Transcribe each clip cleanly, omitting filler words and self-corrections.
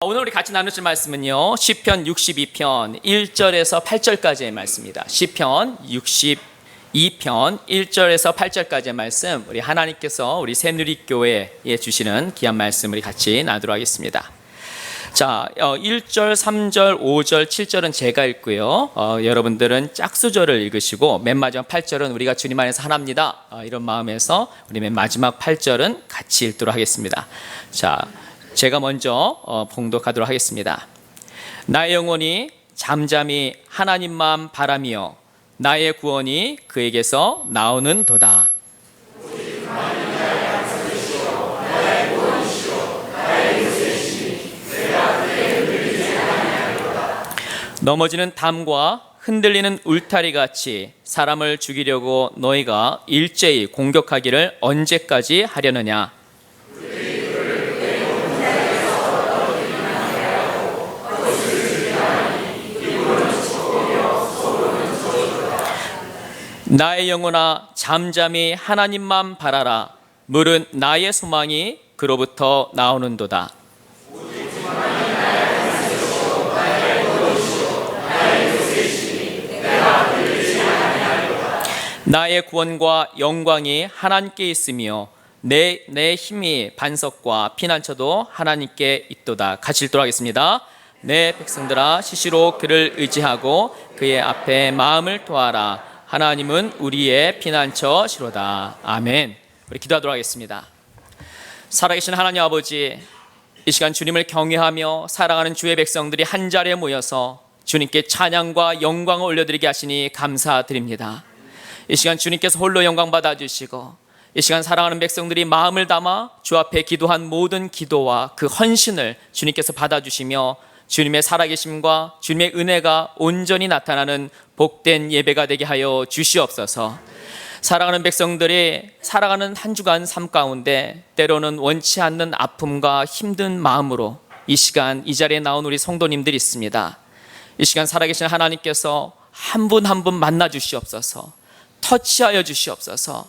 오늘 우리 같이 나눌 말씀은요, 시편 62편 1절에서 8절까지의 말씀입니다. 시편 62편 1절에서 8절까지의 말씀, 우리 하나님께서 우리 새누리교회에 주시는 귀한 말씀 우리 같이 나누도록 하겠습니다. 자, 1절, 3절, 5절, 7절은 제가 읽고요, 여러분들은 짝수절을 읽으시고 맨 마지막 8절은 우리가 주님 안에서 하나입니다, 이런 마음에서 우리 맨 마지막 8절은 같이 읽도록 하겠습니다. 자, 제가 먼저 봉독하도록 하겠습니다. 나의 영혼이 잠잠히 하나님만 바라며 나의 구원이 그에게서 나오는도다. 넘어지는 담과 흔들리는 울타리같이 사람을 죽이려고 너희가 일제히 공격하기를 언제까지 하려느냐. 나의 영혼아 잠잠히 하나님만 바라라. 물은 나의 소망이 그로부터 나오는도다. 나의 구원과 영광이 하나님께 있으며 내 힘이 반석과 피난처도 하나님께 있도다. 같이 읽도록 하겠습니다. 내 백성들아 시시로 그를 의지하고 그의 앞에 마음을 토하라. 하나님은 우리의 피난처시로다. 아멘. 우리 기도하도록 하겠습니다. 살아계신 하나님 아버지, 이 시간 주님을 경외하며 사랑하는 주의 백성들이 한 자리에 모여서 주님께 찬양과 영광을 올려드리게 하시니 감사드립니다. 이 시간 주님께서 홀로 영광 받아주시고, 이 시간 사랑하는 백성들이 마음을 담아 주 앞에 기도한 모든 기도와 그 헌신을 주님께서 받아주시며 주님의 살아계심과 주님의 은혜가 온전히 나타나는 복된 예배가 되게 하여 주시옵소서. 사랑하는 백성들이 살아가는 한 주간 삶 가운데 때로는 원치 않는 아픔과 힘든 마음으로 이 시간 이 자리에 나온 우리 성도님들이 있습니다. 이 시간 살아계신 하나님께서 한 분 한 분 만나 주시옵소서. 터치하여 주시옵소서.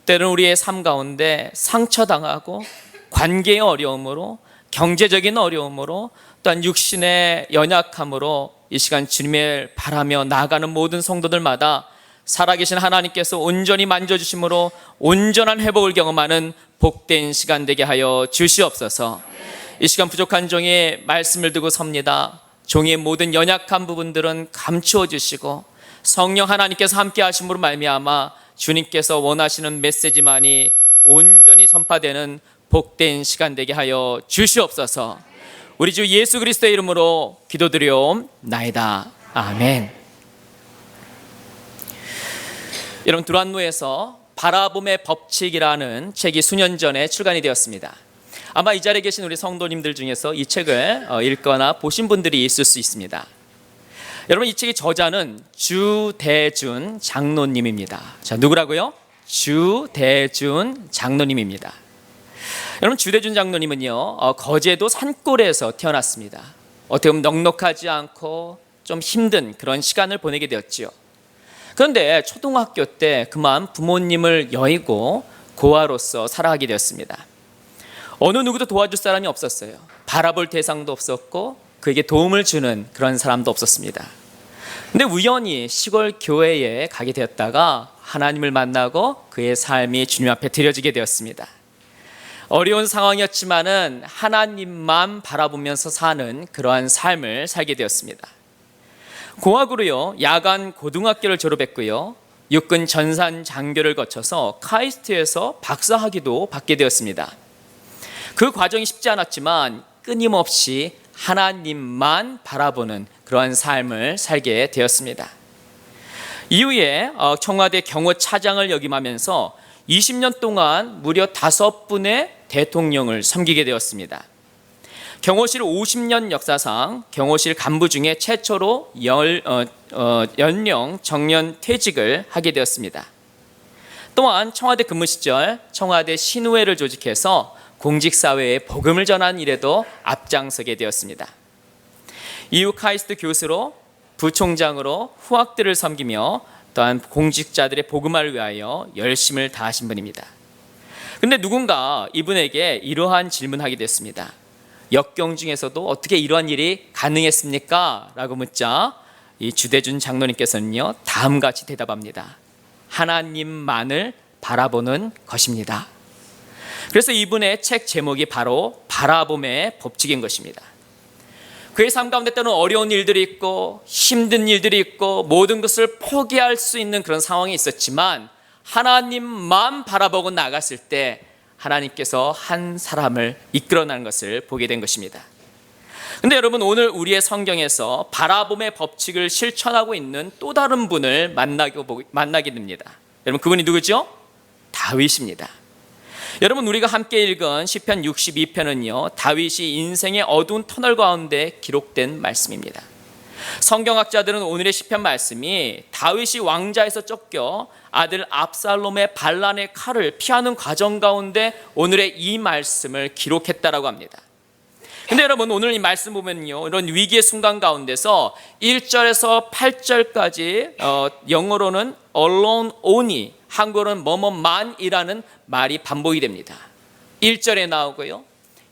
때로는 우리의 삶 가운데 상처당하고 관계의 어려움으로, 경제적인 어려움으로, 또한 육신의 연약함으로 이 시간 주님을 바라며 나아가는 모든 성도들마다 살아계신 하나님께서 온전히 만져주심으로 온전한 회복을 경험하는 복된 시간 되게 하여 주시옵소서. 이 시간 부족한 종의 말씀을 두고 섭니다. 종의 모든 연약한 부분들은 감추어 주시고 성령 하나님께서 함께 하심으로 말미암아 주님께서 원하시는 메시지만이 온전히 전파되는 복된 시간 되게 하여 주시옵소서. 우리 주 예수 그리스도의 이름으로 기도드려옵나이다. 아멘. 여러분, 두란노에서 바라봄의 법칙이라는 책이 수년 전에 출간이 되었습니다. 아마 이 자리에 계신 우리 성도님들 중에서 이 책을 읽거나 보신 분들이 있을 수 있습니다. 여러분, 이 책의 저자는 주대준 장로님입니다. 자, 누구라고요? 주대준 장로님입니다. 여러분, 주대준 장로님은요, 거제도 산골에서 태어났습니다. 어떻게 보면 넉넉하지 않고 좀 힘든 그런 시간을 보내게 되었지요. 그런데 초등학교 때 그만 부모님을 여의고 고아로서 살아가게 되었습니다. 어느 누구도 도와줄 사람이 없었어요. 바라볼 대상도 없었고 그에게 도움을 주는 그런 사람도 없었습니다. 근데 우연히 시골 교회에 가게 되었다가 하나님을 만나고 그의 삶이 주님 앞에 드려지게 되었습니다. 어려운 상황이었지만은 하나님만 바라보면서 사는 그러한 삶을 살게 되었습니다. 공학으로요, 야간 고등학교를 졸업했고요, 육군 전산 장교를 거쳐서 카이스트에서 박사학위도 받게 되었습니다. 그 과정이 쉽지 않았지만 끊임없이 하나님만 바라보는 그러한 삶을 살게 되었습니다. 이후에 청와대 경호차장을 역임하면서 20년 동안 무려 5분의 대통령을 섬기게 되었습니다. 경호실 50년 역사상 경호실 간부 중에 최초로 연령 정년 퇴직을 하게 되었습니다. 또한 청와대 근무 시절 청와대 신우회를 조직해서 공직사회에 복음을 전한 일에도 앞장서게 되었습니다. 이후 카이스트 교수로, 부총장으로 후학들을 섬기며 또한 공직자들의 복음화를 위하여 열심을 다하신 분입니다. 근데 누군가 이분에게 이러한 질문하게 됐습니다. 역경 중에서도 어떻게 이러한 일이 가능했습니까? 라고 묻자 이 주대준 장로님께서는요, 다음같이 대답합니다. 하나님만을 바라보는 것입니다. 그래서 이분의 책 제목이 바로 바라봄의 법칙인 것입니다. 그의 삶 가운데 때는 어려운 일들이 있고 힘든 일들이 있고 모든 것을 포기할 수 있는 그런 상황이 있었지만 하나님만 바라보고 나갔을 때 하나님께서 한 사람을 이끌어내는 것을 보게 된 것입니다. 근데 여러분, 오늘 우리의 성경에서 바라봄의 법칙을 실천하고 있는 또 다른 분을 만나게 됩니다. 여러분, 그분이 누구죠? 다윗입니다. 여러분, 우리가 함께 읽은 시편 62편은요 다윗이 인생의 어두운 터널 가운데 기록된 말씀입니다. 성경학자들은 오늘의 시편 말씀이 다윗이 왕자에서 쫓겨 아들 압살롬의 반란의 칼을 피하는 과정 가운데 오늘의 이 말씀을 기록했다라고 합니다. 근데 여러분, 오늘 이 말씀 보면요, 이런 위기의 순간 가운데서 1절에서 8절까지 영어로는 alone only, 한국어로는 뭐뭐만이라는 말이 반복이 됩니다. 1절에 나오고요,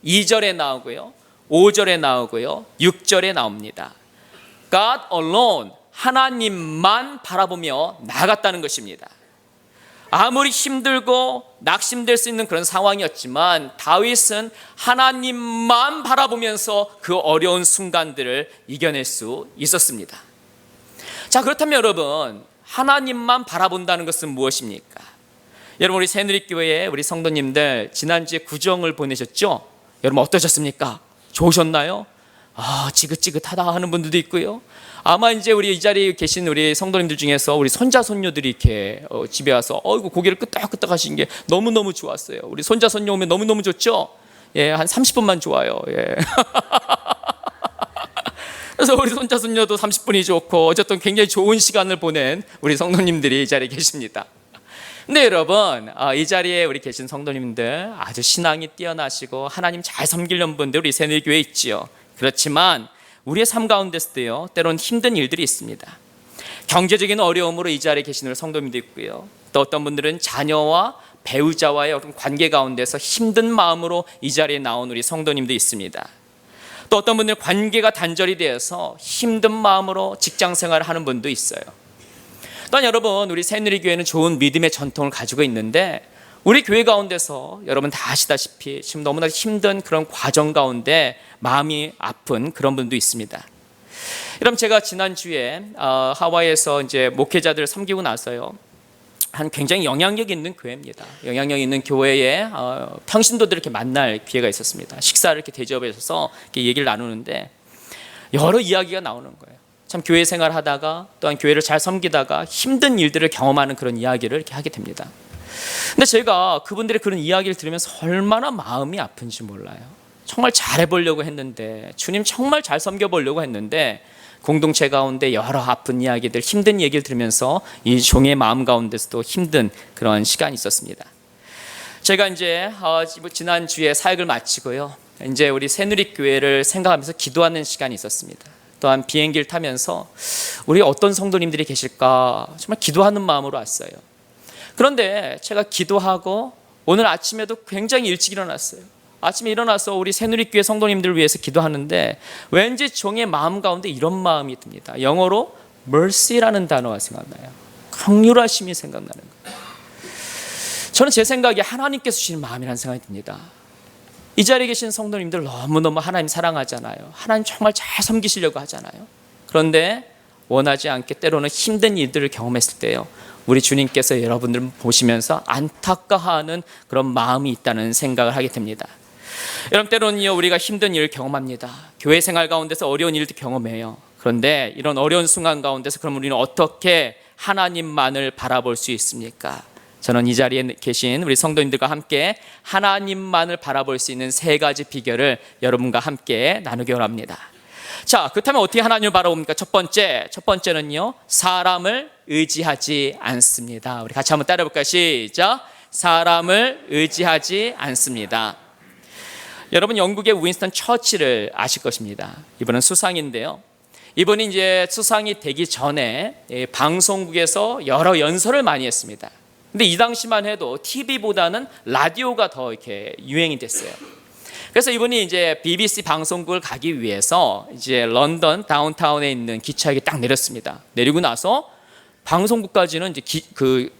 2절에 나오고요, 5절에 나오고요, 6절에 나옵니다. God alone, 하나님만 바라보며 나아갔다는 것입니다. 아무리 힘들고 낙심될 수 있는 그런 상황이었지만 다윗은 하나님만 바라보면서 그 어려운 순간들을 이겨낼 수 있었습니다. 자, 그렇다면 여러분, 하나님만 바라본다는 것은 무엇입니까? 여러분, 우리 새누리교회에 우리 성도님들 지난주에 구정을 보내셨죠? 여러분, 어떠셨습니까? 좋으셨나요? 지긋지긋하다 하는 분들도 있고요. 아마 이제 우리 이 자리에 계신 우리 성도님들 중에서 우리 손자 손녀들이 이렇게 집에 와서 고개를 끄덕끄덕 하시는 게 너무너무 좋았어요. 우리 손자 손녀 오면 너무너무 좋죠? 예, 한 30분만 좋아요. 예. 그래서 우리 손자 손녀도 30분이 좋고 어쨌든 굉장히 좋은 시간을 보낸 우리 성도님들이 이 자리에 계십니다. 근데 여러분, 이 자리에 우리 계신 성도님들 아주 신앙이 뛰어나시고 하나님 잘 섬기려는 분들 우리 새누리교회에 있지요. 그렇지만 우리의 삶 가운데서도요, 때론 힘든 일들이 있습니다. 경제적인 어려움으로 이 자리에 계시는 성도님도 있고요, 또 어떤 분들은 자녀와 배우자와의 어떤 관계 가운데서 힘든 마음으로 이 자리에 나온 우리 성도님도 있습니다. 또 어떤 분들은 관계가 단절이 되어서 힘든 마음으로 직장 생활을 하는 분도 있어요. 또한 여러분, 우리 새누리교회는 좋은 믿음의 전통을 가지고 있는데 우리 교회 가운데서 여러분 다 아시다시피 지금 너무나 힘든 그런 과정 가운데 마음이 아픈 그런 분도 있습니다. 여러분, 제가 지난주에 하와이에서 이제 목회자들을 섬기고 나서요, 한 굉장히 영향력 있는 교회입니다. 영향력 있는 교회에 평신도들을 이렇게 만날 기회가 있었습니다. 식사를 이렇게 대접해 줘서 이렇게 얘기를 나누는데 여러 이야기가 나오는 거예요. 참 교회 생활하다가 또한 교회를 잘 섬기다가 힘든 일들을 경험하는 그런 이야기를 이렇게 하게 됩니다. 근데 제가 그분들의 그런 이야기를 들으면서 얼마나 마음이 아픈지 몰라요. 정말 잘해보려고 했는데, 주님 정말 잘 섬겨보려고 했는데 공동체 가운데 여러 아픈 이야기들, 힘든 얘기를 들으면서 이 종의 마음 가운데서도 힘든 그런 시간이 있었습니다. 제가 이제 지난주에 사역을 마치고요, 이제 우리 새누리교회를 생각하면서 기도하는 시간이 있었습니다. 또한 비행기를 타면서 우리 어떤 성도님들이 계실까 정말 기도하는 마음으로 왔어요. 그런데 제가 기도하고 오늘 아침에도 굉장히 일찍 일어났어요. 아침에 일어나서 우리 새누리교회 성도님들을 위해서 기도하는데 왠지 종의 마음 가운데 이런 마음이 듭니다. 영어로 mercy라는 단어가 생각나요. 긍휼하심이 생각나는 거예요. 저는 제 생각에 하나님께서 주시는 마음이라는 생각이 듭니다. 이 자리에 계신 성도님들 너무너무 하나님 사랑하잖아요. 하나님 정말 잘 섬기시려고 하잖아요. 그런데 원하지 않게 때로는 힘든 일들을 경험했을 때요, 우리 주님께서 여러분들을 보시면서 안타까워하는 그런 마음이 있다는 생각을 하게 됩니다. 여러분, 때로는요, 우리가 힘든 일을 경험합니다. 교회 생활 가운데서 어려운 일도 경험해요. 그런데 이런 어려운 순간 가운데서 그럼 우리는 어떻게 하나님만을 바라볼 수 있습니까? 저는 이 자리에 계신 우리 성도님들과 함께 하나님만을 바라볼 수 있는 세 가지 비결을 여러분과 함께 나누기 원합니다. 자, 그렇다면 어떻게 하나님을 바라봅니까? 첫 번째는요, 사람을 의지하지 않습니다. 우리 같이 한번 따라해볼까요? 시작. 사람을 의지하지 않습니다. 여러분, 영국의 윈스턴 처칠을 아실 것입니다. 이분은 수상인데요, 이분이 이제 수상이 되기 전에 방송국에서 여러 연설을 많이 했습니다. 근데 이 당시만 해도 TV보다는 라디오가 더 이렇게 유행이 됐어요. 그래서 이분이 이제 BBC 방송국을 가기 위해서 이제 런던 다운타운에 있는 기차역에 딱 내렸습니다. 내리고 나서 방송국까지는 이제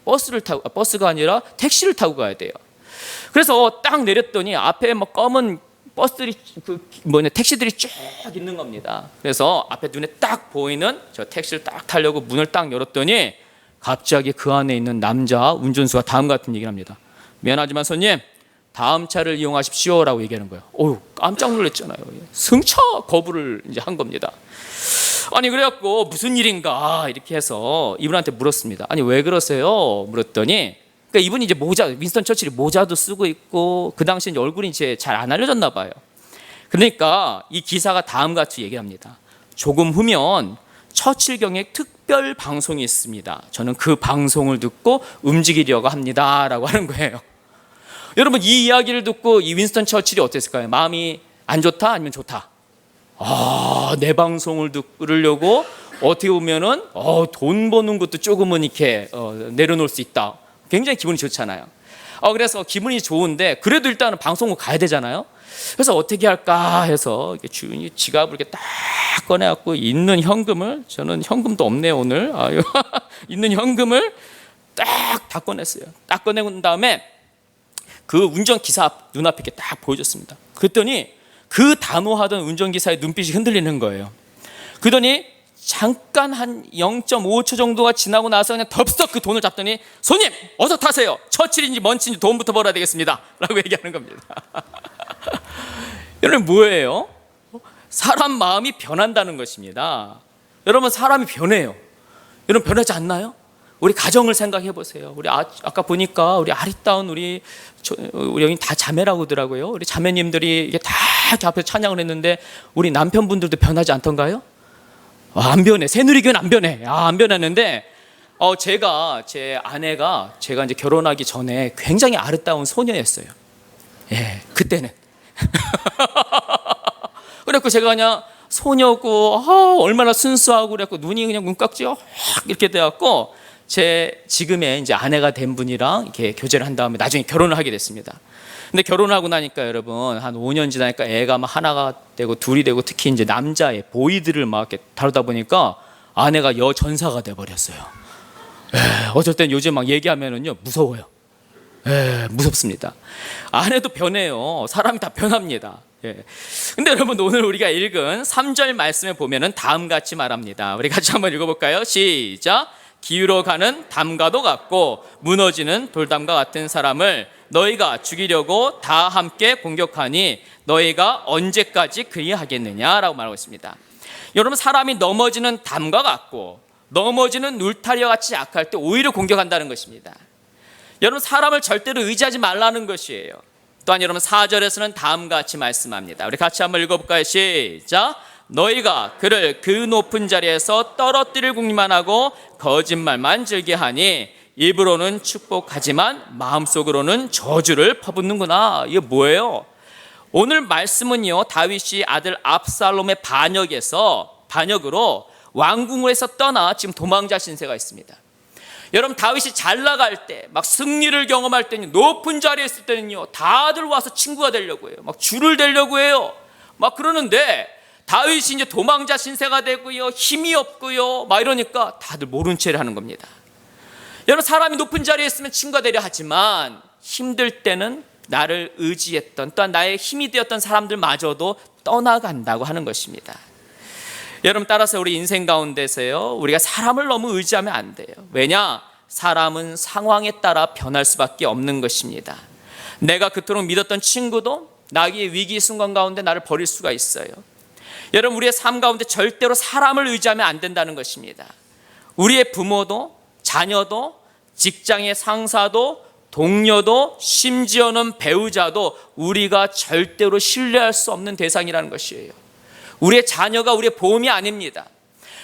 버스가 아니라 택시를 타고 가야 돼요. 그래서 딱 내렸더니 앞에 막 검은 버스들이 택시들이 쭉 있는 겁니다. 그래서 앞에 눈에 딱 보이는 저 택시를 딱 타려고 문을 딱 열었더니 갑자기 그 안에 있는 남자 운전수가 다음 같은 얘기를 합니다. 미안하지만 손님, 다음 차를 이용하십시오라고 얘기하는 거예요. 어휴, 깜짝 놀랐잖아요. 승차 거부를 이제 한 겁니다. 아니 그래갖고 무슨 일인가 이렇게 해서 이분한테 물었습니다. 아니 왜 그러세요? 물었더니 그러니까 이분이 이제 윈스턴 처칠이 모자도 쓰고 있고 그 당시 얼굴이 이제 잘 안 알려졌나 봐요. 그러니까 이 기사가 다음과 같이 얘기합니다. 조금 후면 처칠 경의 특별 방송이 있습니다. 저는 그 방송을 듣고 움직이려고 합니다라고 하는 거예요. 여러분 이 이야기를 듣고 이 윈스턴 처칠이 어땠을까요? 마음이 안 좋다 아니면 좋다? 내 방송을 들으려고 어떻게 보면은 돈 버는 것도 조금은 이렇게 내려놓을 수 있다. 굉장히 기분이 좋잖아요. 그래서 기분이 좋은데 그래도 일단은 방송국 가야 되잖아요. 그래서 어떻게 할까 해서 주인이 지갑을 이렇게 딱 꺼내갖고 있는 현금을, 저는 현금도 없네요 오늘. 있는 현금을 딱 다 꺼냈어요. 딱 꺼내고 다음에 그 운전기사 눈앞에 이렇게 딱 보여줬습니다. 그랬더니 그 단호하던 운전기사의 눈빛이 흔들리는 거예요. 그러더니 잠깐 한 0.5초 정도가 지나고 나서 그냥 덥석 그 돈을 잡더니 손님 어서 타세요. 처칠인지 먼치인지 돈부터 벌어야 되겠습니다 라고 얘기하는 겁니다. 여러분 뭐예요? 사람 마음이 변한다는 것입니다. 여러분 사람이 변해요. 여러분 변하지 않나요? 우리 가정을 생각해 보세요. 우리 아까 보니까 우리 아리따운 우리 여기 다 자매라고 하더라고요. 우리 자매님들이 이게 다 앞에서 찬양을 했는데 우리 남편분들도 변하지 않던가요? 안 변해. 새누리교는 안 변해. 안 변했는데 제 아내가 제가 이제 결혼하기 전에 굉장히 아리따운 소녀였어요. 예, 그때는. 그래갖고 제가 그냥 소녀고 얼마나 순수하고 그래갖고 눈이 그냥 눈깍지가 확 이렇게 돼갖고 제 지금의 이제 아내가 된 분이랑 이렇게 교제를 한 다음에 나중에 결혼을 하게 됐습니다. 근데 결혼하고 나니까 여러분 한 5년 지나니까 애가 막 하나가 되고 둘이 되고 특히 이제 남자애 보이들을 막 이렇게 다루다 보니까 아내가 여전사가 돼 버렸어요. 어쩔 땐 요즘 막 얘기하면은요 무서워요. 무섭습니다. 아내도 변해요. 사람이 다 변합니다. 근데 여러분 오늘 우리가 읽은 3절 말씀에 보면은 다음 같이 말합니다. 우리 같이 한번 읽어볼까요? 시작. 기울어 가는 담과도 같고 무너지는 돌담과 같은 사람을 너희가 죽이려고 다 함께 공격하니 너희가 언제까지 그리하겠느냐라고 말하고 있습니다. 여러분 사람이 넘어지는 담과 같고 넘어지는 울타리와 같이 약할 때 오히려 공격한다는 것입니다. 여러분 사람을 절대로 의지하지 말라는 것이에요. 또한 여러분 4절에서는 다음과 같이 말씀합니다. 우리 같이 한번 읽어볼까요? 시작. 너희가 그를 그 높은 자리에서 떨어뜨릴 궁리만 하고 거짓말만 즐겨하니 입으로는 축복하지만 마음속으로는 저주를 퍼붓는구나. 이게 뭐예요? 오늘 말씀은요 다윗이 아들 압살롬의 반역으로 왕궁에서 떠나 지금 도망자 신세가 있습니다. 여러분 다윗이 잘 나갈 때 막 승리를 경험할 때는 높은 자리에 있을 때는요 다들 와서 친구가 되려고 해요. 막 줄을 대려고 해요. 막 그러는데 다윗이 이제 도망자 신세가 되고요 힘이 없고요 막 이러니까 다들 모른 채를 하는 겁니다. 여러분 사람이 높은 자리에 있으면 친구가 되려 하지만 힘들 때는 나를 의지했던 또한 나의 힘이 되었던 사람들마저도 떠나간다고 하는 것입니다. 여러분 따라서 우리 인생 가운데서요 우리가 사람을 너무 의지하면 안 돼요. 왜냐? 사람은 상황에 따라 변할 수밖에 없는 것입니다. 내가 그토록 믿었던 친구도 나의 위기 순간 가운데 나를 버릴 수가 있어요. 여러분 우리의 삶 가운데 절대로 사람을 의지하면 안 된다는 것입니다. 우리의 부모도 자녀도 직장의 상사도 동료도 심지어는 배우자도 우리가 절대로 신뢰할 수 없는 대상이라는 것이에요. 우리의 자녀가 우리의 보험이 아닙니다.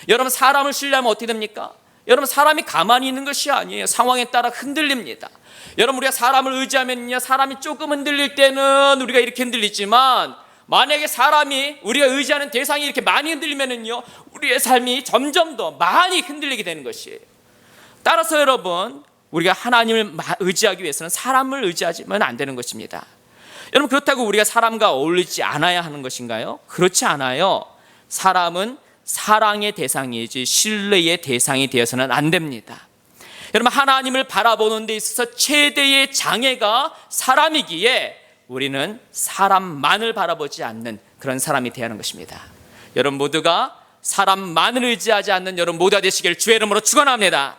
여러분 사람을 신뢰하면 어떻게 됩니까? 여러분 사람이 가만히 있는 것이 아니에요. 상황에 따라 흔들립니다. 여러분 우리가 사람을 의지하면요 사람이 조금 흔들릴 때는 우리가 이렇게 흔들리지만 만약에 사람이 우리가 의지하는 대상이 이렇게 많이 흔들리면은요 우리의 삶이 점점 더 많이 흔들리게 되는 것이에요. 따라서 여러분 우리가 하나님을 의지하기 위해서는 사람을 의지하면 안 되는 것입니다. 여러분, 그렇다고 우리가 사람과 어울리지 않아야 하는 것인가요? 그렇지 않아요. 사람은 사랑의 대상이지 신뢰의 대상이 되어서는 안 됩니다. 여러분, 하나님을 바라보는 데 있어서 최대의 장애가 사람이기에 우리는 사람만을 바라보지 않는 그런 사람이 되어야 하는 것입니다. 여러분 모두가 사람만을 의지하지 않는 여러분 모두가 되시길 주의 이름으로 축원합니다.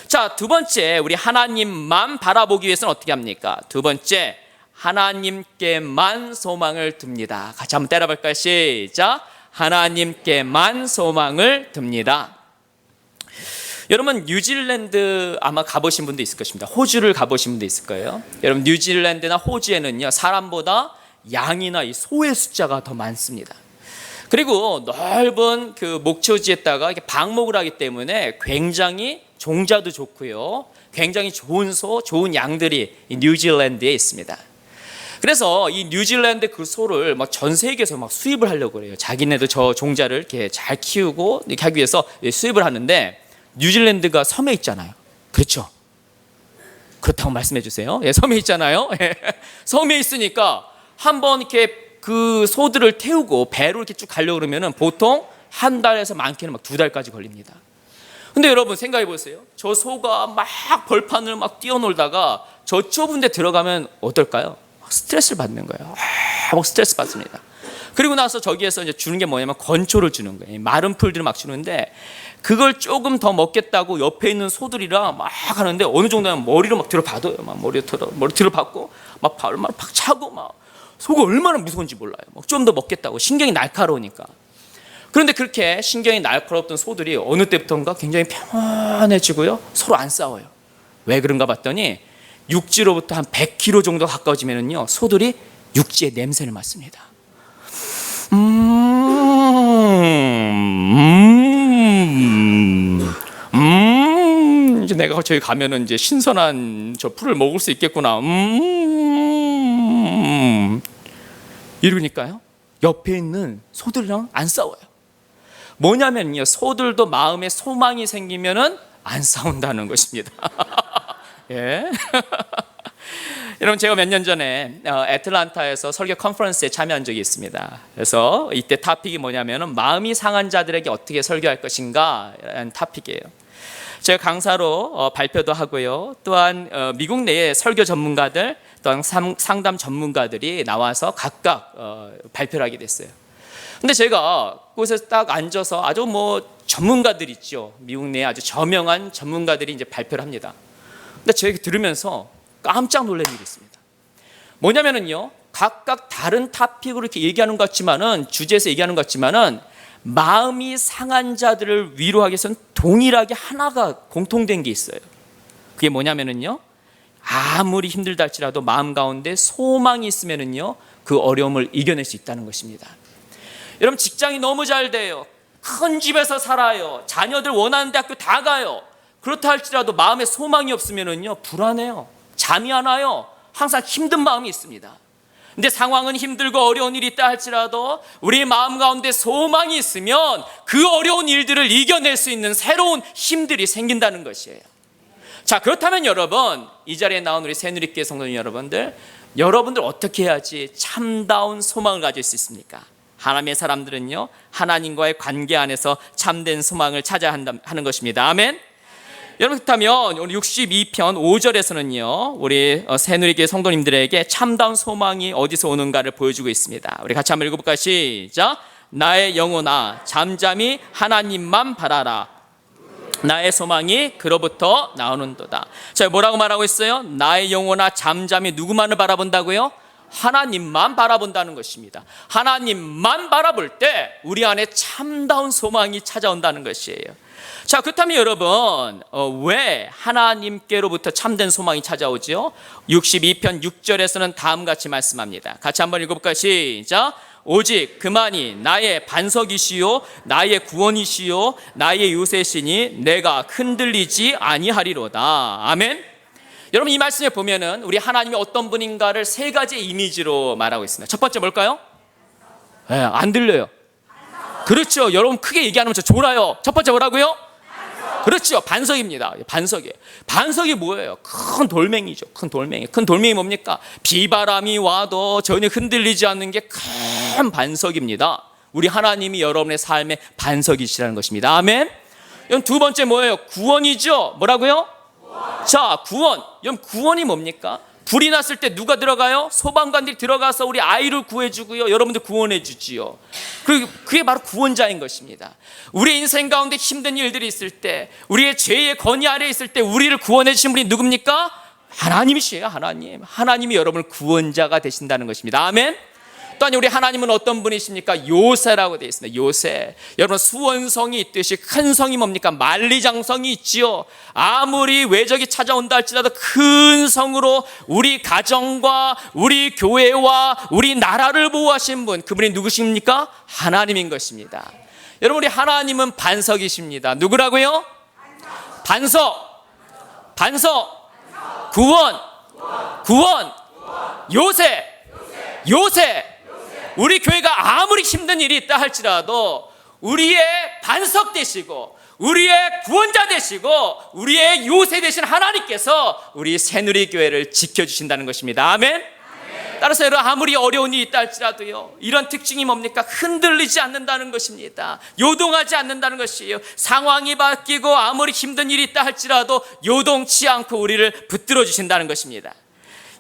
자, 두 번째, 우리 하나님만 바라보기 위해서는 어떻게 합니까? 두 번째, 하나님께만 소망을 둡니다. 같이 한번 때려볼까요? 시작. 하나님께만 소망을 둡니다. 여러분, 뉴질랜드 아마 가보신 분도 있을 것입니다. 호주를 가보신 분도 있을 거예요. 여러분, 뉴질랜드나 호주에는요, 사람보다 양이나 이 소의 숫자가 더 많습니다. 그리고 넓은 그 목초지에다가 이렇게 방목을 하기 때문에 굉장히 종자도 좋고요, 굉장히 좋은 소, 좋은 양들이 이 뉴질랜드에 있습니다. 그래서 이 뉴질랜드 그 소를 막 전 세계에서 막 수입을 하려고 그래요. 자기네도 저 종자를 이렇게 잘 키우고 이렇게 하기 위해서 수입을 하는데, 뉴질랜드가 섬에 있잖아요. 그렇죠? 그렇다고 말씀해 주세요. 예, 섬에 있잖아요. 예, 섬에 있으니까 한번 이렇게 그 소들을 태우고 배로 이렇게 쭉 가려고 그러면은 보통 한 달에서 많게는 막 2달까지 걸립니다. 근데 여러분 생각해 보세요. 저 소가 막 벌판을 막 뛰어놀다가 저 좁은 데 들어가면 어떨까요? 스트레스를 받는 거예요. 막 스트레스 받습니다. 그리고 나서 저기에서 이제 주는 게 뭐냐면 건초를 주는 거예요. 마른 풀들을 막 주는데, 그걸 조금 더 먹겠다고 옆에 있는 소들이랑 막 하는데 어느 정도면 머리로 막 들어봐도요. 막 머리 들어받고 막 발을 막 차고, 막 소가 얼마나 무서운지 몰라요. 좀 더 먹겠다고 신경이 날카로우니까. 그런데 그렇게 신경이 날카롭던 소들이 어느 때부터인가 굉장히 편안해지고요, 서로 안 싸워요. 왜 그런가 봤더니 육지로부터 한 100km 정도 가까워지면은요, 소들이 육지의 냄새를 맡습니다. 이제 내가 저기 가면은 이제 신선한 저 풀을 먹을 수 있겠구나. 이러니까요, 옆에 있는 소들이랑 안 싸워요. 뭐냐면요, 소들도 마음에 소망이 생기면은 안 싸운다는 것입니다. 예. 여러분, 제가 몇 년 전에 애틀란타에서 설교 컨퍼런스에 참여한 적이 있습니다. 그래서 이때 토픽이 뭐냐면은 마음이 상한 자들에게 어떻게 설교할 것인가 라는 토픽이에요. 제가 강사로 발표도 하고요, 또한 미국 내의 설교 전문가들, 또한 상담 전문가들이 나와서 각각 발표를 하게 됐어요. 근데 제가 그곳에서 딱 앉아서 아주 전문가들 있죠. 미국 내에 아주 저명한 전문가들이 이제 발표를 합니다. 근데 제가 들으면서 깜짝 놀란 일이 있습니다. 뭐냐면은요, 각각 다른 토픽으로 이렇게 얘기하는 것 같지만은, 주제에서 얘기하는 것 같지만은, 마음이 상한 자들을 위로하기 위해서는 동일하게 하나가 공통된 게 있어요. 그게 뭐냐면은요, 아무리 힘들다 할지라도 마음 가운데 소망이 있으면은요, 그 어려움을 이겨낼 수 있다는 것입니다. 여러분, 직장이 너무 잘 돼요. 큰 집에서 살아요. 자녀들 원하는 대학교 다 가요. 그렇다 할지라도 마음에 소망이 없으면은요, 불안해요. 잠이 안 와요. 항상 힘든 마음이 있습니다. 근데 상황은 힘들고 어려운 일이 있다 할지라도 우리 마음 가운데 소망이 있으면 그 어려운 일들을 이겨낼 수 있는 새로운 힘들이 생긴다는 것이에요. 자, 그렇다면 여러분, 이 자리에 나온 우리 새누리교회 성도님 여러분들 어떻게 해야지 참다운 소망을 가질 수 있습니까? 하나님의 사람들은요, 하나님과의 관계 안에서 참된 소망을 찾아야 하는 것입니다. 아멘. 여러분, 그렇다면 오늘 62편 5절에서는요, 우리 새누리교회 성도님들에게 참다운 소망이 어디서 오는가를 보여주고 있습니다. 우리 같이 한번 읽어볼까요? 시작. 나의 영혼아, 잠잠히 하나님만 바라라. 나의 소망이 그로부터 나오는도다. 자, 뭐라고 말하고 있어요? 나의 영혼아, 잠잠히 누구만을 바라본다고요? 하나님만 바라본다는 것입니다. 하나님만 바라볼 때 우리 안에 참다운 소망이 찾아온다는 것이에요. 자, 그렇다면 여러분, 왜 하나님께로부터 참된 소망이 찾아오죠? 62편 6절에서는 다음같이 말씀합니다. 같이 한번 읽어볼까요? 시작. 오직 그만이 나의 반석이시요 나의 구원이시요 나의 요새시니 내가 흔들리지 아니하리로다. 아멘. 여러분, 이 말씀에 보면은 우리 하나님이 어떤 분인가를 세 가지 이미지로 말하고 있습니다. 첫 번째 뭘까요? 안 들려요. 그렇죠. 여러분, 크게 얘기하면 저 졸아요. 첫 번째 뭐라고요? 그렇죠. 반석입니다. 반석이에요. 반석이 뭐예요? 큰 돌멩이죠. 큰 돌멩이. 큰 돌멩이 뭡니까? 비바람이 와도 전혀 흔들리지 않는 게 큰 반석입니다. 우리 하나님이 여러분의 삶의 반석이시라는 것입니다. 아멘. 그럼 두 번째 뭐예요? 구원이죠. 뭐라고요? 구원. 자, 구원. 그럼 구원이 뭡니까? 불이 났을 때 누가 들어가요? 소방관들이 들어가서 우리 아이를 구해주고요. 여러분들 구원해 주지요. 그게 바로 구원자인 것입니다. 우리 인생 가운데 힘든 일들이 있을 때, 우리의 죄의 권위 아래에 있을 때 우리를 구원해 주신 분이 누굽니까? 하나님이시에요. 하나님. 하나님이 여러분을 구원자가 되신다는 것입니다. 아멘. 또한 우리 하나님은 어떤 분이십니까? 요새라고 되어 있습니다. 요새. 여러분, 수원성이 있듯이 큰 성이 뭡니까? 만리장성이 있지요. 아무리 외적이 찾아온다 할지라도 큰 성으로 우리 가정과 우리 교회와 우리 나라를 보호하신 분, 그분이 누구십니까? 하나님인 것입니다. 여러분, 우리 하나님은 반석이십니다. 누구라고요? 반석. 반석. 구원. 구원. 요새. 요새. 우리 교회가 아무리 힘든 일이 있다 할지라도 우리의 반석 되시고 우리의 구원자 되시고 우리의 요새 되신 하나님께서 우리 새누리교회를 지켜주신다는 것입니다. 아멘. 따라서 여러분, 아무리 어려운 일이 있다 할지라도요, 이런 특징이 뭡니까? 흔들리지 않는다는 것입니다. 요동하지 않는다는 것이에요. 상황이 바뀌고 아무리 힘든 일이 있다 할지라도 요동치 않고 우리를 붙들어 주신다는 것입니다.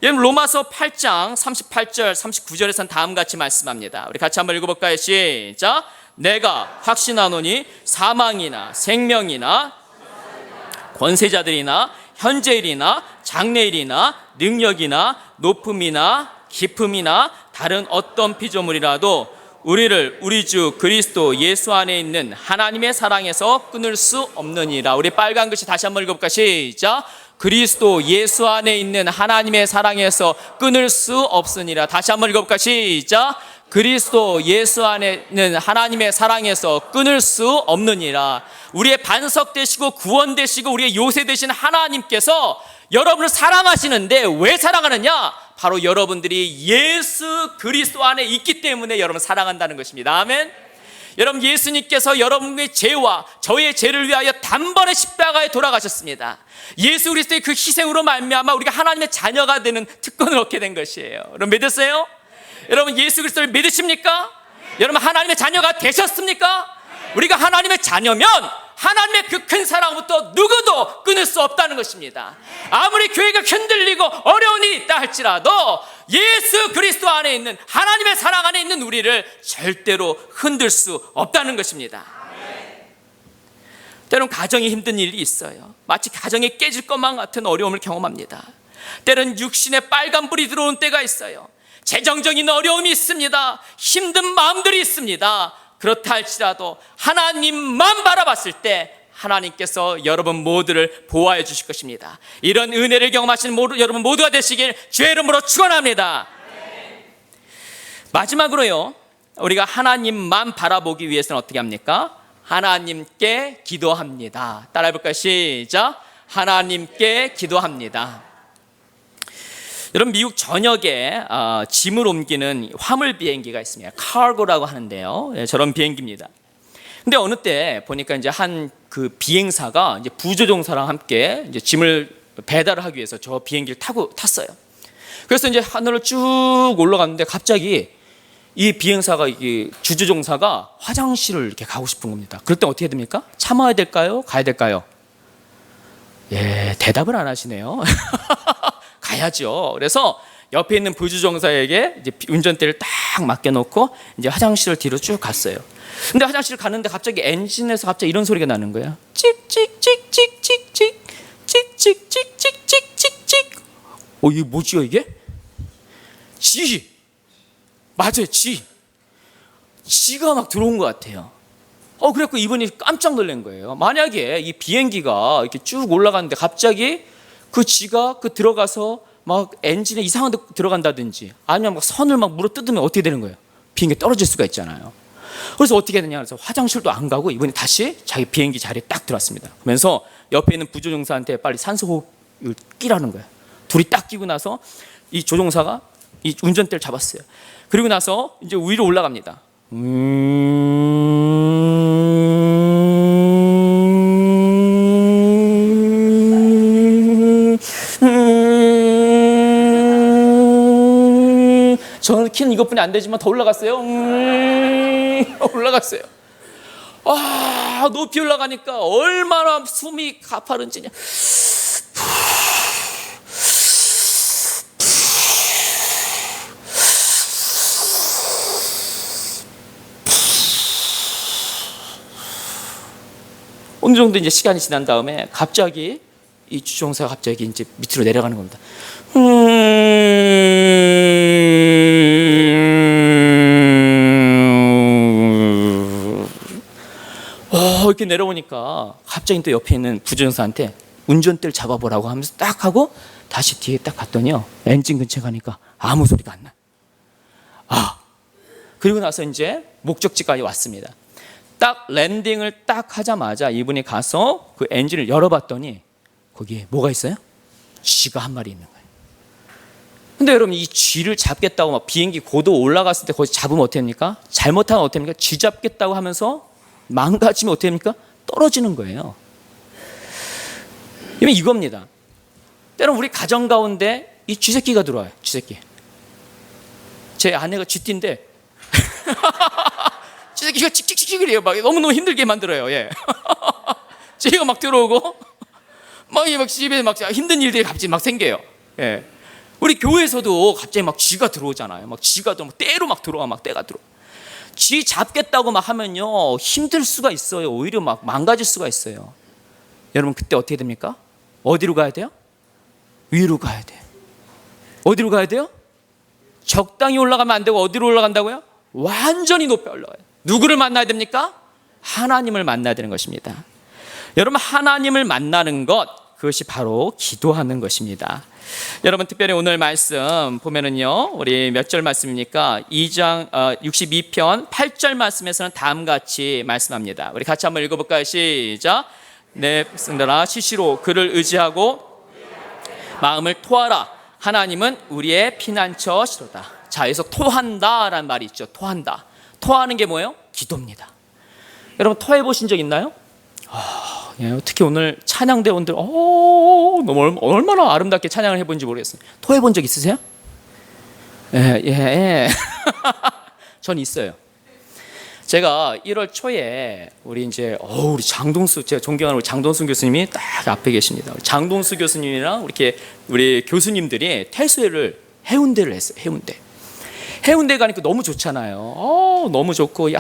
여러분, 로마서 8장 38절 39절에서는 다음같이 말씀합니다. 우리 같이 한번 읽어볼까요? 시작. 내가 확신하노니 사망이나 생명이나 권세자들이나 현재일이나 장래일이나 능력이나 높음이나 깊음이나 다른 어떤 피조물이라도 우리를 우리 주 그리스도 예수 안에 있는 하나님의 사랑에서 끊을 수 없느니라. 우리 빨간 글씨 다시 한번 읽어볼까요? 시작. 그리스도 예수 안에 있는 하나님의 사랑에서 끊을 수 없으니라. 다시 한번 읽어볼까요? 시작. 그리스도 예수 안에 있는 하나님의 사랑에서 끊을 수 없느니라. 우리의 반석 되시고 구원 되시고 우리의 요새 되신 하나님께서 여러분을 사랑하시는데 왜 사랑하느냐? 바로 여러분들이 예수 그리스도 안에 있기 때문에 여러분을 사랑한다는 것입니다. 아멘. 여러분, 예수님께서 여러분의 죄와 저의 죄를 위하여 단번에 십자가에 돌아가셨습니다. 예수 그리스도의 그 희생으로 말미암아 우리가 하나님의 자녀가 되는 특권을 얻게 된 것이에요. 여러분, 믿으세요? 여러분, 예수 그리스도를 믿으십니까? 여러분, 하나님의 자녀가 되셨습니까? 우리가 하나님의 자녀면 하나님의 그 큰 사랑부터 누구도 끊을 수 없다는 것입니다. 아무리 교회가 흔들리고 어려운 일이 있다 할지라도 예수 그리스도 안에 있는 하나님의 사랑 안에 있는 우리를 절대로 흔들 수 없다는 것입니다. 때론 가정에 힘든 일이 있어요. 마치 가정이 깨질 것만 같은 어려움을 경험합니다. 때론 육신에 빨간불이 들어오는 때가 있어요. 재정적인 어려움이 있습니다. 힘든 마음들이 있습니다. 그렇다 할지라도 하나님만 바라봤을 때 하나님께서 여러분 모두를 보호해 주실 것입니다. 이런 은혜를 경험하신 여러분 모두가 되시길 주의 이름으로 축원합니다. 마지막으로요, 우리가 하나님만 바라보기 위해서는 어떻게 합니까? 하나님께 기도합니다. 따라해 볼까요? 시작. 하나님께 기도합니다. 여러분, 미국 전역에 짐을 옮기는 화물 비행기가 있습니다. 카고라고 하는데요. 저런 비행기입니다. 근데 어느 때 보니까 이제 한 그 비행사가 이제 부조종사랑 함께 이제 짐을 배달을 하기 위해서 저 비행기를 탔어요. 그래서 이제 하늘을 쭉 올라갔는데 갑자기 이 비행사가 이 주조종사가 화장실을 이렇게 가고 싶은 겁니다. 그럴 때 어떻게 해야 됩니까? 참아야 될까요? 가야 될까요? 예, 대답을 안 하시네요. 가야죠. 그래서 옆에 있는 부주정사에게 이제 운전대를 딱 맡겨놓고 이제 화장실을 뒤로 쭉 갔어요. 근데 화장실을 가는데 갑자기 엔진에서 갑자기 이런 소리가 나는 거예요. 찍찍찍찍찍찍찍 찍찍찍찍찍찍찍. 이게 뭐지요 이게? 쥐. 맞아요, 쥐가 막 들어온 것 같아요. 그래갖고 이분이 깜짝 놀란 거예요. 만약에 이 비행기가 이렇게 쭉 올라가는데 갑자기 그 쥐가 들어가서 막 엔진에 이상한 데 들어간다든지 아니면 막 선을 막 물어 뜯으면 어떻게 되는 거예요? 비행기 떨어질 수가 있잖아요. 그래서 어떻게 되냐? 그래서 화장실도 안 가고 이분이 다시 자기 비행기 자리에 딱 들어왔습니다. 그러면서 옆에 있는 부조종사한테 빨리 산소호흡을 끼라는 거예요. 둘이 딱 끼고 나서 이 조종사가 이 운전대를 잡았어요. 그리고 나서 이제 위로 올라갑니다. 키는 이것뿐이 안 되지만 더 올라갔어요. 올라갔어요. 와, 높이 올라가니까 얼마나 숨이 가파른지냐. 어느 정도 이제 시간이 지난 다음에 갑자기 이 주종사가 갑자기 이제 밑으로 내려가는 겁니다. 이렇게 내려오니까 갑자기 또 옆에 있는 부주정사한테 운전대를 잡아보라고 하면서 딱 하고 다시 뒤에 딱 갔더니요, 엔진 근처에 가니까 아무 소리가 안 나. 그리고 나서 이제 목적지까지 왔습니다. 딱 랜딩을 딱 하자마자 이분이 가서 그 엔진을 열어봤더니 거기에 뭐가 있어요? 쥐가 한 마리 있는 거예요. 근데 여러분, 이 쥐를 잡겠다고 막 비행기 고도 올라갔을 때 거기 잡으면 어떻게 합니까? 잘못하면 어떻게 합니까? 쥐 잡겠다고 하면서 망가지면 어떻게 합니까? 떨어지는 거예요. 이겁니다. 때로는 우리 가정 가운데 이 쥐새끼가 들어와요. 쥐새끼. 제 아내가 쥐띠인데 쥐새끼가 칙칙칙칙이래요. 막 너무너무 힘들게 만들어요. 예. 쥐가 막 들어오고 막 집에 막 힘든 일들이 갑자기 막 생겨요. 예. 우리 교회에서도 갑자기 막 쥐가 들어오잖아요. 막 쥐가 때로 막 들어와, 막 때가 들어와. 쥐 잡겠다고 막 하면요, 힘들 수가 있어요. 오히려 막 망가질 수가 있어요. 여러분, 그때 어떻게 됩니까? 어디로 가야 돼요? 위로 가야 돼요. 어디로 가야 돼요? 적당히 올라가면 안 되고 어디로 올라간다고요? 완전히 높이 올라가요. 누구를 만나야 됩니까? 하나님을 만나야 되는 것입니다. 여러분, 하나님을 만나는 것, 그것이 바로 기도하는 것입니다. 여러분, 특별히 오늘 말씀 보면은요, 우리 몇 절 말씀입니까? 2장 62편 8절 말씀에서는 다음같이 말씀합니다. 우리 같이 한번 읽어볼까요? 시작. 내 백성들아, 시시로 그를 의지하고 마음을 토하라. 하나님은 우리의 피난처시로다. 자, 여기서 토한다라는 말이 있죠. 토한다. 토하는 게 뭐예요? 기도입니다. 여러분, 토해 보신 적 있나요? 특히 오늘 찬양대원들 너무 얼마나 아름답게 찬양을 해본지 모르겠어요. 토해본 적 있으세요? 예. 전 있어요. 제가 1월 초에 우리 장동수, 제가 존경하는 우리 장동수 교수님이 딱 앞에 계십니다. 장동수 교수님이랑 우리 교수님들이 퇴소회를 해운대를 했어요. 해운대 가니까 너무 좋잖아요. 너무 좋고,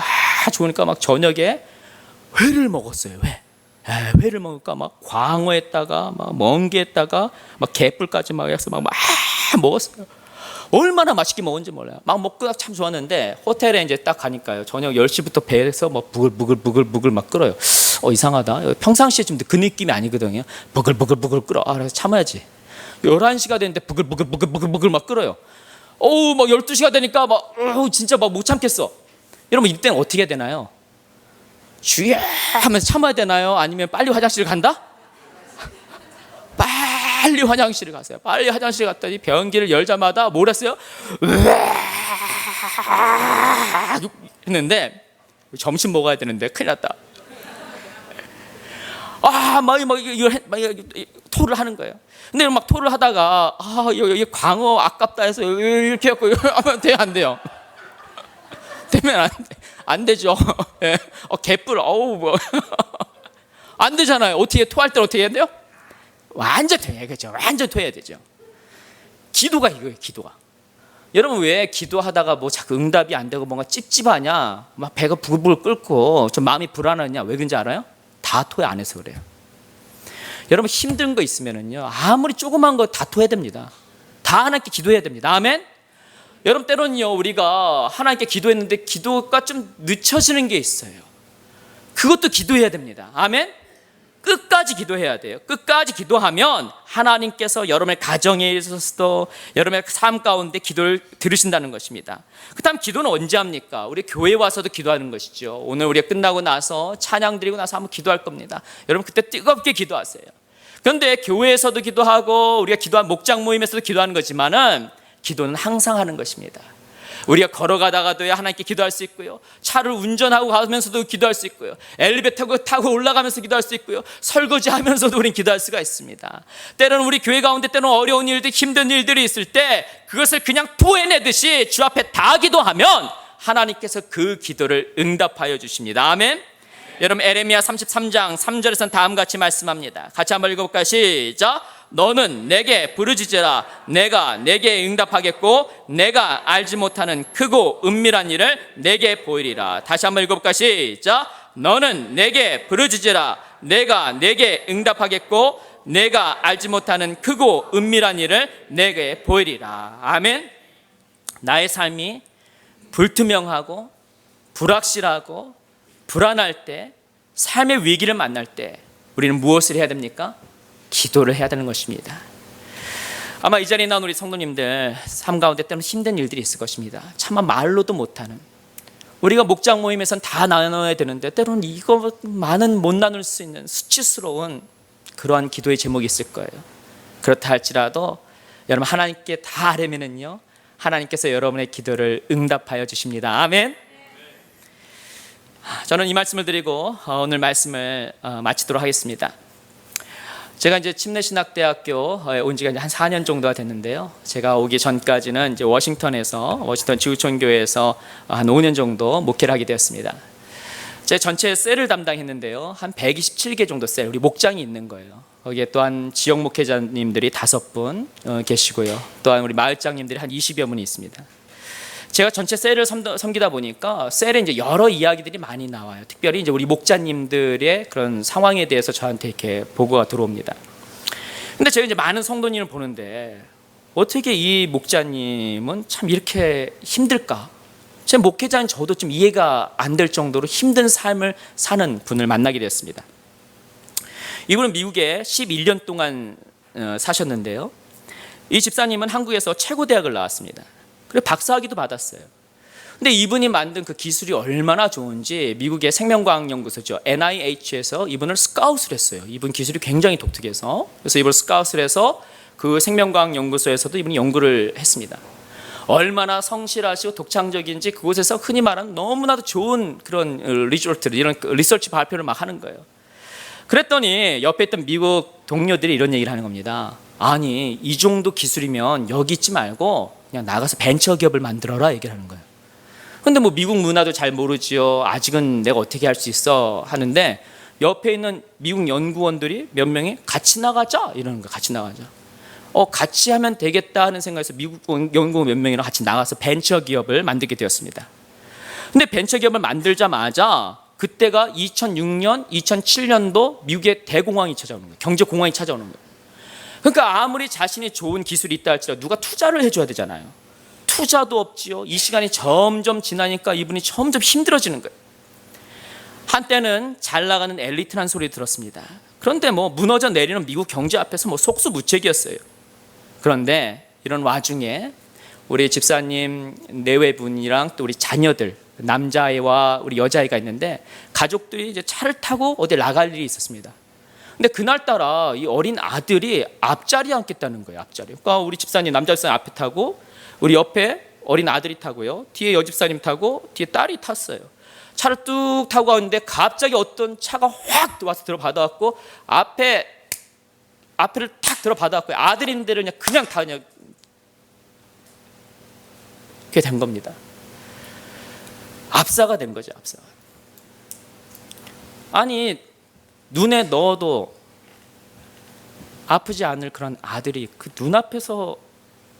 좋으니까 막 저녁에 회를 먹었어요. 회를 먹으니까 막 광어에다가 막 멍게에다가 막 개뿔까지 막 해서 막 먹었어요. 얼마나 맛있게 먹은지 몰라요. 막 먹고 참 좋았는데 호텔에 이제 딱 가니까요, 저녁 10시부터 배에서 막 부글부글 막 끓어요. 이상하다. 평상시에 좀 그 느낌이 아니거든요. 부글부글 끓어. 그래서 참아야지. 11시가 됐는데 부글부글 막 끓어요. 막 12시가 되니까 진짜 막 못 참겠어. 여러분, 이때는 어떻게 해야 되나요? 주야 하면서 참아야 되나요? 아니면 빨리 화장실 간다? 빨리 화장실을 가세요. 빨리 화장실 갔더니 변기를 열자마자 뭘 했어요? 했는데 점심 먹어야 되는데 큰일 났다. 토를 하는 거예요. 근데 막 토를 하다가 여기 광어 아깝다 해서 이렇게 해갖고 하면 돼요, 안 돼요? 되면 안 되죠. 예. 개뿔, 안 되잖아요. 어떻게 토할 때 어떻게 해야 돼요? 완전 토해야겠죠. 완전 토해야 되죠. 기도가 이거예요, 기도가. 여러분, 왜 기도하다가 뭐 자꾸 응답이 안 되고 뭔가 찝찝하냐, 막 배가 부글부글 끓고 좀 마음이 불안하냐, 왜 그런지 알아요? 다 토해 안 해서 그래요. 여러분, 힘든 거 있으면은요, 아무리 조그만 거 다 토해야 됩니다. 다 하나님께 기도해야 됩니다. 아멘. 여러분, 때로는요, 우리가 하나님께 기도했는데 기도가 좀 늦춰지는 게 있어요. 그것도 기도해야 됩니다. 아멘. 끝까지 기도해야 돼요. 끝까지 기도하면 하나님께서 여러분의 가정에 있어서도 여러분의 삶 가운데 기도를 들으신다는 것입니다. 그 다음, 기도는 언제 합니까? 우리 교회에 와서도 기도하는 것이죠. 오늘 우리가 끝나고 나서 찬양 드리고 나서 한번 기도할 겁니다. 여러분, 그때 뜨겁게 기도하세요. 그런데 교회에서도 기도하고 우리가 기도한 목장 모임에서도 기도하는 거지만은 기도는 항상 하는 것입니다. 우리가 걸어가다가도 하나님께 기도할 수 있고요, 차를 운전하고 가면서도 기도할 수 있고요, 엘리베이터 타고 올라가면서 기도할 수 있고요, 설거지하면서도 우리는 기도할 수가 있습니다. 때로는 우리 교회 가운데 때로는 어려운 일들, 힘든 일들이 있을 때 그것을 그냥 토해내듯이 주 앞에 다 기도하면 하나님께서 그 기도를 응답하여 주십니다. 아멘. 여러분, 에레미야 33장 3절에서는 다음같이 말씀합니다. 같이 한번 읽어볼까요? 시작. 너는 내게 부르짖으라. 내가 내게 응답하겠고 내가 알지 못하는 크고 은밀한 일을 내게 보이리라. 다시 한번 읽어볼까요? 시작. 너는 내게 부르짖으라. 내가 내게 응답하겠고 내가 알지 못하는 크고 은밀한 일을 내게 보이리라. 아멘. 나의 삶이 불투명하고 불확실하고 불안할 때, 삶의 위기를 만날 때 우리는 무엇을 해야 됩니까? 기도를 해야 되는 것입니다. 아마 이 자리에 나온 우리 성도님들 삶 가운데 때는 힘든 일들이 있을 것입니다. 차마 말로도 못하는, 우리가 목장 모임에선 다 나눠야 되는데 때로는 이것만은 못 나눌 수 있는 수치스러운 그러한 기도의 제목이 있을 거예요. 그렇다 할지라도 여러분, 하나님께 다 하려면은요, 하나님께서 여러분의 기도를 응답하여 주십니다. 아멘. 저는 이 말씀을 드리고 오늘 말씀을 마치도록 하겠습니다. 제가 이제 침례신학대학교 온 지가 한 4년 정도가 됐는데요. 제가 오기 전까지는 이제 워싱턴 지구촌교회에서 한 5년 정도 목회를 하게 되었습니다. 제 전체 셀을 담당했는데요. 한 127개 정도 셀, 우리 목장이 있는 거예요. 거기에 또한 지역 목회자님들이 5분 계시고요. 또한 우리 마을장님들이 한 20여 분이 있습니다. 제가 전체 셀을 섬기다 보니까 셀에 이제 여러 이야기들이 많이 나와요. 특별히 이제 우리 목자님들의 그런 상황에 대해서 저한테 이렇게 보고가 들어옵니다. 근데 제가 이제 많은 성도님을 보는데 어떻게 이 목자님은 참 이렇게 힘들까? 제 목회자인 저도 좀 이해가 안 될 정도로 힘든 삶을 사는 분을 만나게 되었습니다. 이분은 미국에 11년 동안 사셨는데요. 이 집사님은 한국에서 최고 대학을 나왔습니다. 그리고 박사학위도 받았어요. 근데 이분이 만든 그 기술이 얼마나 좋은지 미국의 생명과학연구소죠, NIH에서 이분을 스카웃을 했어요. 이분 기술이 굉장히 독특해서, 그래서 이분을 스카웃을 해서 그 생명과학연구소에서도 이분이 연구를 했습니다. 얼마나 성실하시고 독창적인지 그곳에서 흔히 말하는 너무나도 좋은 그런 이런 리서치 발표를 막 하는 거예요. 그랬더니 옆에 있던 미국 동료들이 이런 얘기를 하는 겁니다. 아니, 이 정도 기술이면 여기 있지 말고 그냥 나가서 벤처기업을 만들어라, 얘기를 하는 거예요. 근데 뭐 미국 문화도 잘 모르지요. 아직은 내가 어떻게 할 수 있어 하는데 옆에 있는 미국 연구원들이 몇 명이 같이 나가자 이러는 거예요. 같이 나가자. 같이 하면 되겠다 하는 생각에서 미국 연구원 몇 명이랑 같이 나가서 벤처기업을 만들게 되었습니다. 근데 벤처기업을 만들자마자 그때가 2006년, 2007년도 미국의 대공황이 찾아오는 거예요. 경제공황이 찾아오는 거예요. 그러니까 아무리 자신이 좋은 기술이 있다 할지라도 누가 투자를 해줘야 되잖아요. 투자도 없지요. 이 시간이 점점 지나니까 이분이 점점 힘들어지는 거예요. 한때는 잘 나가는 엘리트란 소리 들었습니다. 그런데 뭐 무너져 내리는 미국 경제 앞에서 뭐 속수무책이었어요. 그런데 이런 와중에 우리 집사님 내외분이랑 또 우리 자녀들, 남자아이와 우리 여자아이가 있는데 가족들이 이제 차를 타고 어디 나갈 일이 있었습니다. 근데 그날따라 이 어린 아들이 앞자리에 앉겠다는 거예요. 앞자리. 그러니까 우리 집사님, 남자 집사님 앞에 타고 우리 옆에 어린 아들이 타고요. 뒤에 여집사님 타고 뒤에 딸이 탔어요. 차를 뚝 타고 가는데 갑자기 어떤 차가 확 와서 들어받아갖고 앞에를 탁 들어받아갖고 아들인데를 그냥 다 그냥 그게 된 겁니다. 압사가 된 거죠. 압사가. 아니, 눈에 넣어도 아프지 않을 그런 아들이 그 눈앞에서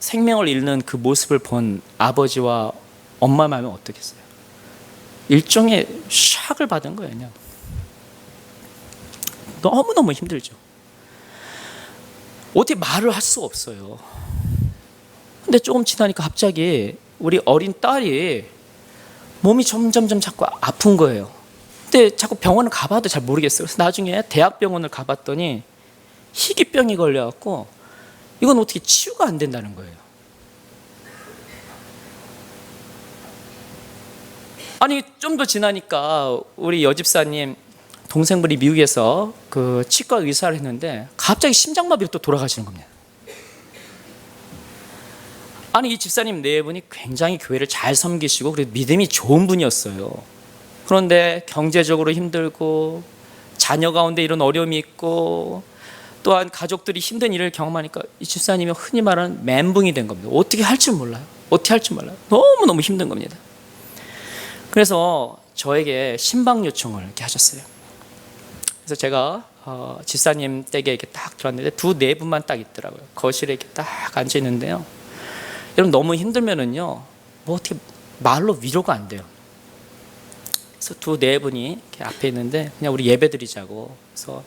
생명을 잃는 그 모습을 본 아버지와 엄마 마음이 어떻겠어요? 일종의 샥을 받은 거예요. 그냥 너무너무 힘들죠. 어떻게 말을 할 수가 없어요. 근데 조금 지나니까 갑자기 우리 어린 딸이 몸이 점점 자꾸 아픈 거예요. 근데 자꾸 병원을 가봐도 잘 모르겠어요. 그래서 나중에 대학병원을 가봤더니 희귀병이 걸려갖고 이건 어떻게 치유가 안 된다는 거예요. 아니, 좀 더 지나니까 우리 여집사님 동생분이 미국에서 그 치과 의사를 했는데 갑자기 심장마비로 또 돌아가시는 겁니다. 아니 이 집사님 네 분이 굉장히 교회를 잘 섬기시고 그리고 믿음이 좋은 분이었어요. 그런데 경제적으로 힘들고 자녀 가운데 이런 어려움이 있고 또한 가족들이 힘든 일을 경험하니까 이 집사님이 흔히 말하는 멘붕이 된 겁니다. 어떻게 할 줄 몰라요. 어떻게 할 줄 몰라요. 너무너무 힘든 겁니다. 그래서 저에게 신방 요청을 이렇게 하셨어요. 그래서 제가 집사님 댁에 이렇게 딱 들어왔는데 네 분만 딱 있더라고요. 거실에 이렇게 딱 앉아 있는데요. 여러분 너무 힘들면은요, 뭐 어떻게 말로 위로가 안 돼요. 그래서 네 분이 이렇게 앞에 있는데 그냥 우리 예배 드리자고. 그래서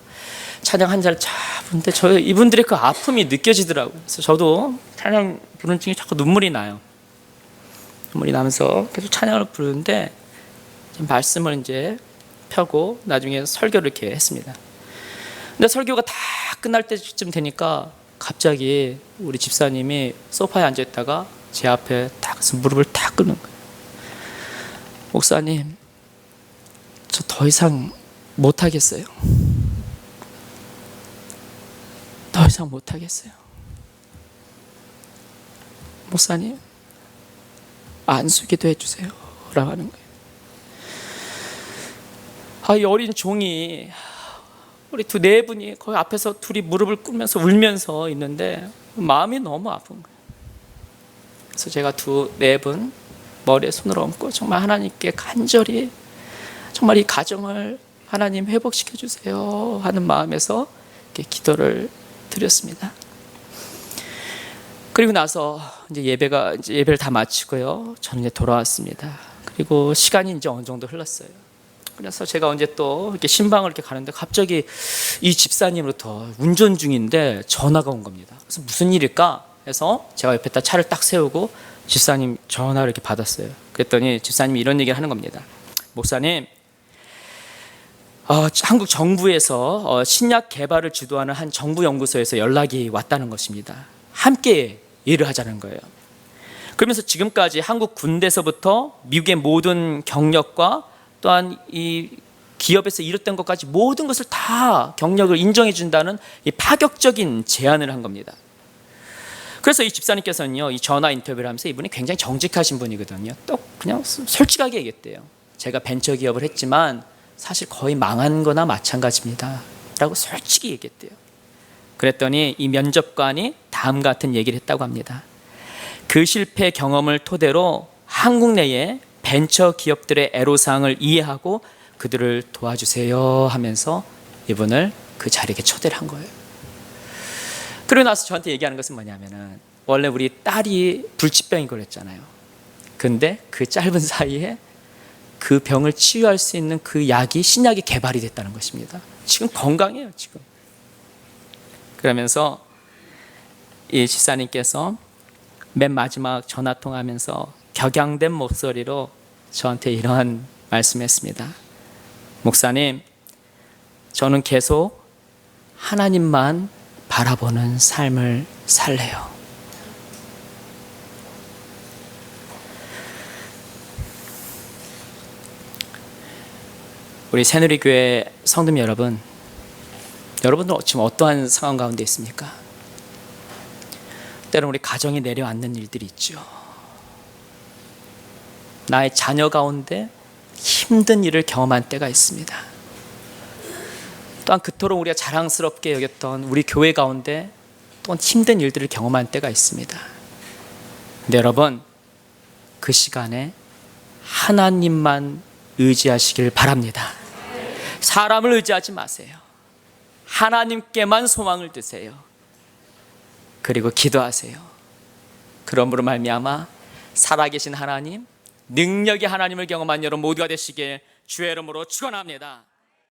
찬양 한 절 쫙 부르는데 이분들의 그 아픔이 느껴지더라고요. 그래서 저도 찬양 부르는 중에 자꾸 눈물이 나요. 눈물이 나면서 계속 찬양을 부르는데 말씀을 이제 펴고 나중에 설교를 이렇게 했습니다. 근데 설교가 다 끝날 때쯤 되니까 갑자기 우리 집사님이 소파에 앉아 있다가 제 앞에 딱 무릎을 탁 꿇는 거예요. 목사님, 저 더 이상 못 하겠어요. 더 이상 못 하겠어요. 목사님, 안수기도 해주세요. 라고 하는 거예요. 이 어린 종이 우리 네 분이 거기 앞에서 둘이 무릎을 꿇으면서 울면서 있는데 마음이 너무 아픈 거예요. 그래서 제가 네 분 머리에 손을 얹고 정말 하나님께 간절히 정말 이 가정을 하나님 회복시켜 주세요 하는 마음에서 이렇게 기도를 드렸습니다. 그리고 나서 이제 예배를 다 마치고요. 저는 이제 돌아왔습니다. 그리고 시간이 이제 어느 정도 흘렀어요. 그래서 제가 언제 또 이렇게 신방을 이렇게 가는데 갑자기 이 집사님으로부터 운전 중인데 전화가 온 겁니다. 그래서 무슨 일일까 해서 제가 옆에다 차를 딱 세우고 집사님 전화를 이렇게 받았어요. 그랬더니 집사님이 이런 얘기를 하는 겁니다. 목사님, 한국 정부에서 신약 개발을 주도하는 한 정부 연구소에서 연락이 왔다는 것입니다. 함께 일을 하자는 거예요. 그러면서 지금까지 한국 군대에서부터 미국의 모든 경력과 또한 이 기업에서 이뤘던 것까지 모든 것을 다 경력을 인정해 준다는 이 파격적인 제안을 한 겁니다. 그래서 이 집사님께서는요, 이 전화 인터뷰를 하면서 이분이 굉장히 정직하신 분이거든요. 또 그냥 솔직하게 얘기했대요. 제가 벤처 기업을 했지만 사실 거의 망한 거나 마찬가지입니다. 라고 솔직히 얘기했대요. 그랬더니 이 면접관이 다음 같은 얘기를 했다고 합니다. 그 실패 경험을 토대로 한국 내에 벤처 기업들의 애로사항을 이해하고 그들을 도와주세요 하면서 이분을 그 자리에 초대를 한 거예요. 그러고 나서 저한테 얘기하는 것은 뭐냐면은 원래 우리 딸이 불치병이 걸렸잖아요. 근데 그 짧은 사이에 그 병을 치유할 수 있는 그 약이 신약이 개발이 됐다는 것입니다. 지금 건강해요, 지금. 그러면서 이 집사님께서 맨 마지막 전화 통화하면서 격양된 목소리로 저한테 이러한 말씀했습니다. 목사님, 저는 계속 하나님만 바라보는 삶을 살래요. 우리 새누리교회 성도님 여러분, 여러분들 지금 어떠한 상황 가운데 있습니까? 때로는 우리 가정에 내려앉는 일들이 있죠. 나의 자녀 가운데 힘든 일을 경험한 때가 있습니다. 또한 그토록 우리가 자랑스럽게 여겼던 우리 교회 가운데 또한 힘든 일들을 경험한 때가 있습니다. 근데 여러분, 그 시간에 하나님만 의지하시길 바랍니다. 사람을 의지하지 마세요. 하나님께만 소망을 두세요. 그리고 기도하세요. 그러므로 말미암아 살아계신 하나님, 능력의 하나님을 경험한 여러분 모두가 되시길 주의 이름으로 축원합니다.